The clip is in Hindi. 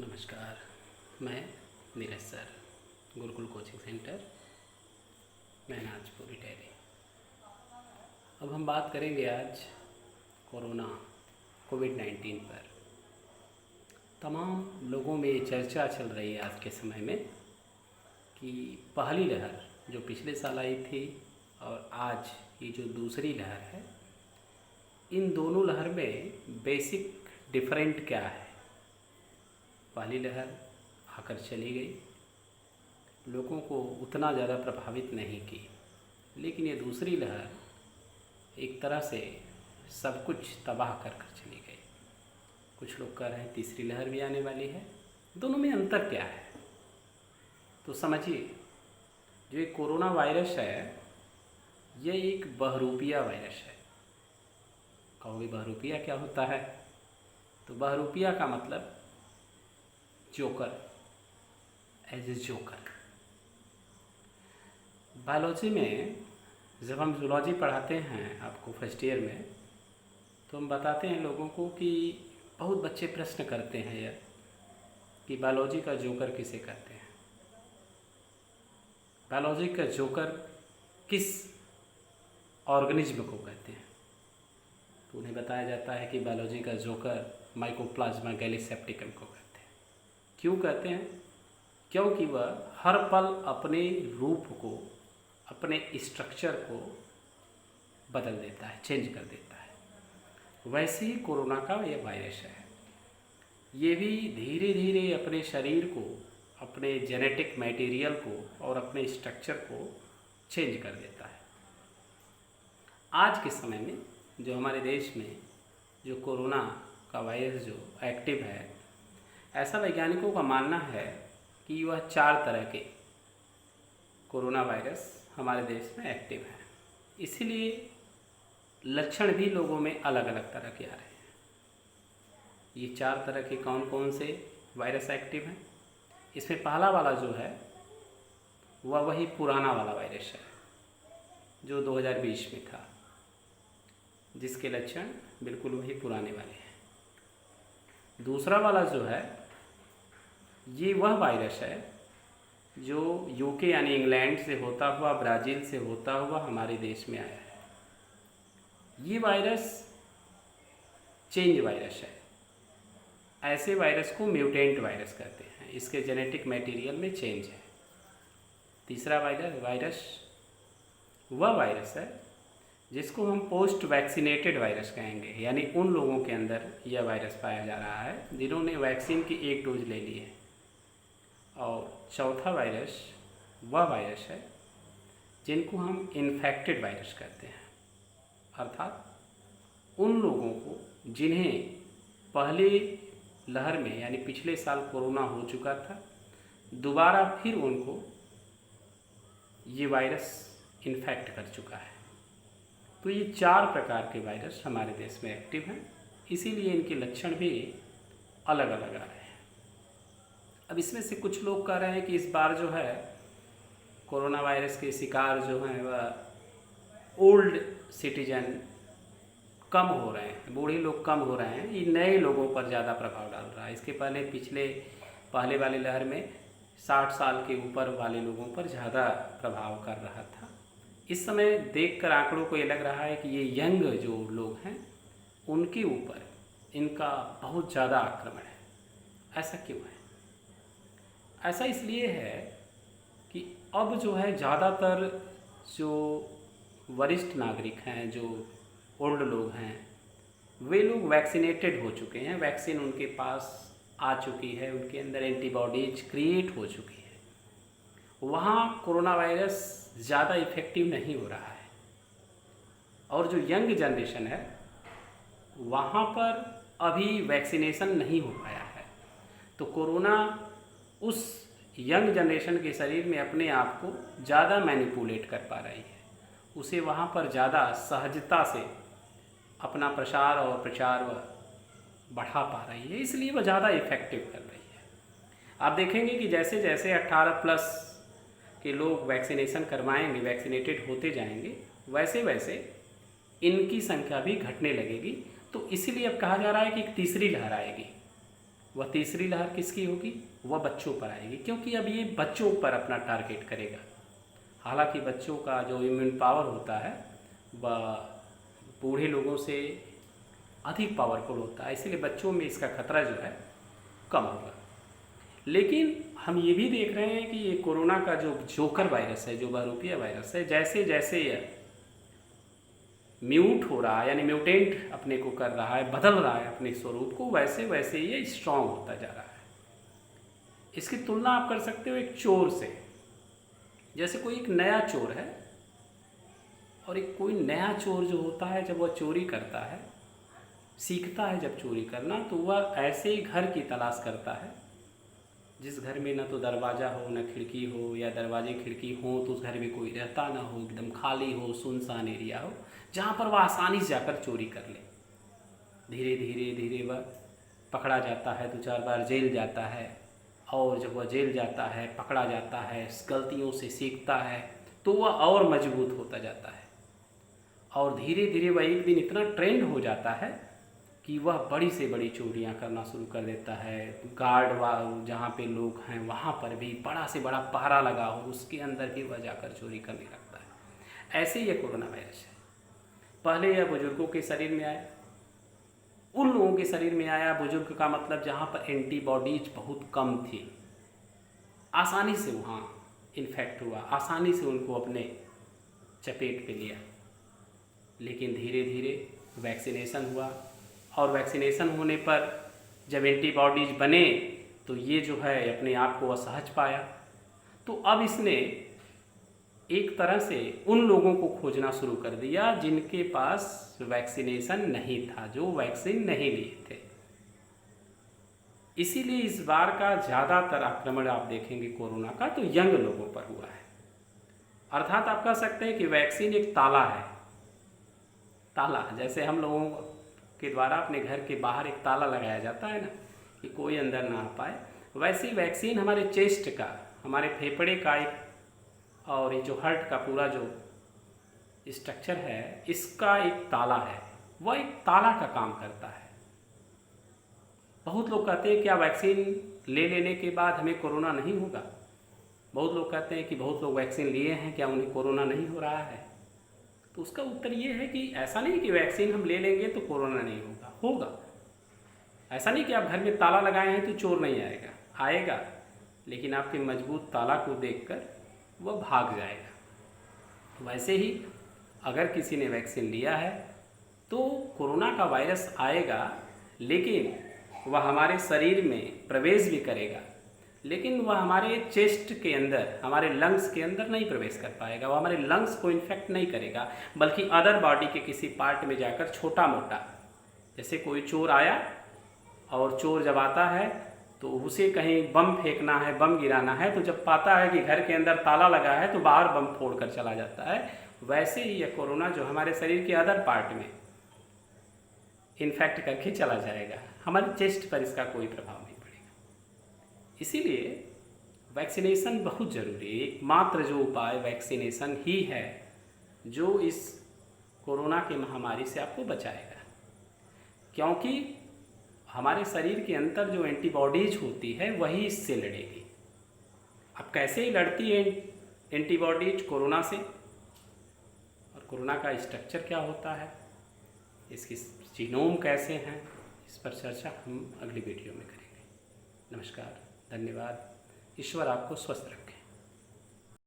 नमस्कार। मैं Neeraj sir, Gurukul coaching centre, Mahnajpur Itahari. अब हम बात करेंगे आज कोरोना कोविड-19 पर। तमाम लोगों में ये चर्चा चल रही है आज के समय में कि पहली लहर जो पिछले साल आई थी और आज ये जो दूसरी लहर है, इन दोनों लहर में बेसिक डिफरेंट क्या है। पहली लहर आकर चली गई, लोगों को उतना ज़्यादा प्रभावित नहीं की, लेकिन ये दूसरी लहर एक तरह से सब कुछ तबाह कर कर चली गई। कुछ लोग कह रहे हैं तीसरी लहर भी आने वाली है। दोनों में अंतर क्या है तो समझिए। जो ये कोरोना वायरस है, ये एक बहरूपिया वायरस है। कहोगे बहरूपिया क्या होता है? तो बहरूपिया का मतलब joker, as a joker. Biology में जब हम जूलॉजी पढ़ाते हैं आपको फर्स्ट ईयर में, तो हम बताते हैं लोगों को कि बहुत बच्चे प्रश्न करते हैं यार कि बायोलॉजी का जोकर किसे कहते हैं, बायोलॉजी का जोकर किस ऑर्गेनिज्म को कहते हैं। तो उन्हें बताया जाता है कि बायोलॉजी का जोकर माइकोप्लाज्मा गैलीसेप्टिकम को कहते हैं। क्यों कहते हैं? क्योंकि वह हर पल अपने रूप को, अपने स्ट्रक्चर को बदल देता है, चेंज कर देता है। वैसे ही कोरोना का यह वायरस है। ये भी धीरे धीरे अपने शरीर को, अपने जेनेटिक मटेरियल को और अपने स्ट्रक्चर को चेंज कर देता है। आज के समय में जो हमारे देश में जो कोरोना का वायरस जो एक्टिव है, ऐसा वैज्ञानिकों का मानना है कि वह 4 तरह के कोरोना वायरस हमारे देश में एक्टिव हैं। इसीलिए लक्षण भी लोगों में अलग अलग तरह के आ रहे हैं। ये 4 तरह के कौन कौन से वायरस एक्टिव हैं? इसमें पहला वाला जो है वह वही पुराना वाला वायरस है जो 2020 में था, जिसके लक्षण बिल्कुल वही पुराने वाले हैं। दूसरा वाला जो है, ये वह वायरस है जो यूके यानी इंग्लैंड से होता हुआ, ब्राज़ील से होता हुआ हमारे देश में आया है। ये वायरस चेंज वायरस है। ऐसे वायरस को म्यूटेंट वायरस कहते हैं। इसके जेनेटिक मटेरियल में चेंज है। तीसरा वायरस वह वायरस है जिसको हम पोस्ट वैक्सीनेटेड वायरस कहेंगे, यानी उन लोगों के अंदर यह वायरस पाया जा रहा है जिन्होंने वैक्सीन की 1 डोज ले ली है। और चौथा वायरस वह वायरस है जिनको हम इन्फेक्टेड वायरस कहते हैं, अर्थात उन लोगों को जिन्हें पहले लहर में यानी पिछले साल कोरोना हो चुका था, दोबारा फिर उनको ये वायरस इन्फेक्ट कर चुका है। तो ये 4 प्रकार के वायरस हमारे देश में एक्टिव हैं, इसीलिए इनके लक्षण भी अलग अलग आ रहे हैं। अब इसमें से कुछ लोग कह रहे हैं कि इस बार जो है कोरोना वायरस के शिकार जो हैं वह ओल्ड सिटीजन कम हो रहे हैं, बूढ़े लोग कम हो रहे हैं। ये नए लोगों पर ज़्यादा प्रभाव डाल रहा है। इसके पहले वाले लहर में 60 साल के ऊपर वाले लोगों पर ज़्यादा प्रभाव कर रहा था। इस समय देखकर आंकड़ों को ये लग रहा है कि ये यंग जो लोग हैं उनके ऊपर इनका बहुत ज़्यादा आक्रमण है। ऐसा क्यों है? ऐसा इसलिए है कि अब जो है ज़्यादातर जो वरिष्ठ नागरिक हैं, जो ओल्ड लोग हैं, वे लोग वैक्सीनेटेड हो चुके हैं। वैक्सीन उनके पास आ चुकी है, उनके अंदर एंटीबॉडीज क्रिएट हो चुकी है। वहाँ कोरोना वायरस ज़्यादा इफ़ेक्टिव नहीं हो रहा है। और जो यंग जनरेशन है वहाँ पर अभी वैक्सीनेशन नहीं हो पाया है। तो कोरोना उस यंग जनरेशन के शरीर में अपने आप को ज़्यादा मैनिपुलेट कर पा रही है। उसे वहाँ पर ज़्यादा सहजता से अपना प्रसार और प्रचार बढ़ा पा रही है, इसलिए वह ज़्यादा इफ़ेक्टिव कर रही है। आप देखेंगे कि जैसे जैसे 18+ के लोग वैक्सीनेशन करवाएंगे, वैक्सीनेटेड होते जाएंगे, वैसे वैसे इनकी संख्या भी घटने लगेगी। तो इसीलिए अब कहा जा रहा है कि एक तीसरी लहर आएगी। वह तीसरी लहर किसकी होगी? वह बच्चों पर आएगी, क्योंकि अब ये बच्चों पर अपना टारगेट करेगा। हालांकि बच्चों का जो इम्यून पावर होता है वह बूढ़े लोगों से अधिक पावरफुल होता है, इसलिए बच्चों में इसका खतरा जो है कम होगा। लेकिन हम ये भी देख रहे हैं कि ये कोरोना का जो जोकर वायरस है, जो बहरूपिया वायरस है, जैसे जैसे यह म्यूट हो रहा है, यानी म्यूटेंट अपने को कर रहा है, बदल रहा है अपने स्वरूप को, वैसे वैसे ये स्ट्रांग होता जा रहा है। इसकी तुलना आप कर सकते हो एक चोर से। जैसे कोई एक नया चोर है, और एक कोई नया चोर जो होता है, जब वह चोरी करता है, सीखता है जब चोरी करना, तो वह ऐसे ही घर की तलाश करता है जिस घर में ना तो दरवाज़ा हो, ना खिड़की हो, या दरवाजे खिड़की हो तो उस घर में कोई रहता ना हो, एकदम खाली हो, सुनसान एरिया हो, जहाँ पर वह आसानी से जाकर चोरी कर ले। धीरे धीरे धीरे वह पकड़ा जाता है, 2-4 बार जेल जाता है, और जब वह जेल जाता है, पकड़ा जाता है, गलतियों से सीखता है, तो वह और मजबूत होता जाता है, और धीरे धीरे वह एक दिन इतना ट्रेंड हो जाता है कि वह बड़ी से बड़ी चोरियां करना शुरू कर देता है। गार्ड जहाँ पे लोग हैं वहाँ पर भी बड़ा से बड़ा पहरा लगा हो, उसके अंदर भी वह जाकर चोरी करने लगता है। ऐसे ही यह कोरोना वायरस है। पहले यह बुजुर्गों के शरीर में आया, उन लोगों के शरीर में आया, बुजुर्ग का मतलब जहाँ पर एंटीबॉडीज बहुत कम थी, आसानी से वहाँ इन्फेक्ट हुआ, आसानी से उनको अपने चपेट पे लिया। लेकिन धीरे धीरे वैक्सीनेशन हुआ, और वैक्सीनेशन होने पर जब एंटीबॉडीज बने तो ये जो है अपने आप को असहज पाया। तो अब इसने एक तरह से उन लोगों को खोजना शुरू कर दिया जिनके पास वैक्सीनेशन नहीं था, जो वैक्सीन नहीं लिए थे। इसीलिए इस बार का ज़्यादातर आक्रमण आप देखेंगे कोरोना का तो यंग लोगों पर हुआ है। अर्थात आप कह सकते हैं कि वैक्सीन एक ताला है। ताला, जैसे हम लोगों के द्वारा अपने घर के बाहर एक ताला लगाया जाता है ना, कि कोई अंदर ना आ पाए, वैसे ही वैक्सीन हमारे चेस्ट का, हमारे फेफड़े का एक, और ये जो हार्ट का पूरा जो स्ट्रक्चर है, इसका एक ताला है। वह एक ताला का काम करता है। बहुत लोग कहते हैं क्या वैक्सीन ले लेने के बाद हमें कोरोना नहीं होगा? बहुत लोग कहते हैं कि बहुत लोग वैक्सीन लिए हैं, क्या उन्हें कोरोना नहीं हो रहा है? तो उसका उत्तर ये है कि ऐसा नहीं कि वैक्सीन हम ले लेंगे तो कोरोना नहीं होगा, होगा। ऐसा नहीं कि आप घर में ताला लगाए हैं तो चोर नहीं आएगा, आएगा, लेकिन आपके मजबूत ताला को देखकर वह भाग जाएगा। वैसे ही अगर किसी ने वैक्सीन लिया है तो कोरोना का वायरस आएगा, लेकिन वह हमारे शरीर में प्रवेश भी करेगा, लेकिन वह हमारे चेस्ट के अंदर, हमारे लंग्स के अंदर नहीं प्रवेश कर पाएगा। वह हमारे लंग्स को इन्फेक्ट नहीं करेगा, बल्कि अदर बॉडी के किसी पार्ट में जाकर छोटा मोटा, जैसे कोई चोर आया, और चोर जब आता है तो उसे कहीं बम फेंकना है, बम गिराना है, तो जब पाता है कि घर के अंदर ताला लगा है तो बाहर बम फोड़ कर चला जाता है। वैसे ही यह कोरोना जो हमारे शरीर के अदर पार्ट में इन्फेक्ट करके चला जाएगा, हमारे चेस्ट पर इसका कोई प्रभाव नहीं पड़ेगा। इसीलिए वैक्सीनेशन बहुत ज़रूरी है। एकमात्र जो उपाय वैक्सीनेशन ही है जो इस कोरोना की महामारी से आपको बचाएगा, क्योंकि हमारे शरीर के अंदर जो एंटीबॉडीज होती है वही इससे लड़ेगी। अब कैसे ही लड़ती है एंटीबॉडीज कोरोना से, और कोरोना का स्ट्रक्चर क्या होता है, इसकी जीनोम कैसे हैं, इस पर चर्चा हम अगली वीडियो में करेंगे। नमस्कार, धन्यवाद। ईश्वर आपको स्वस्थ रखे।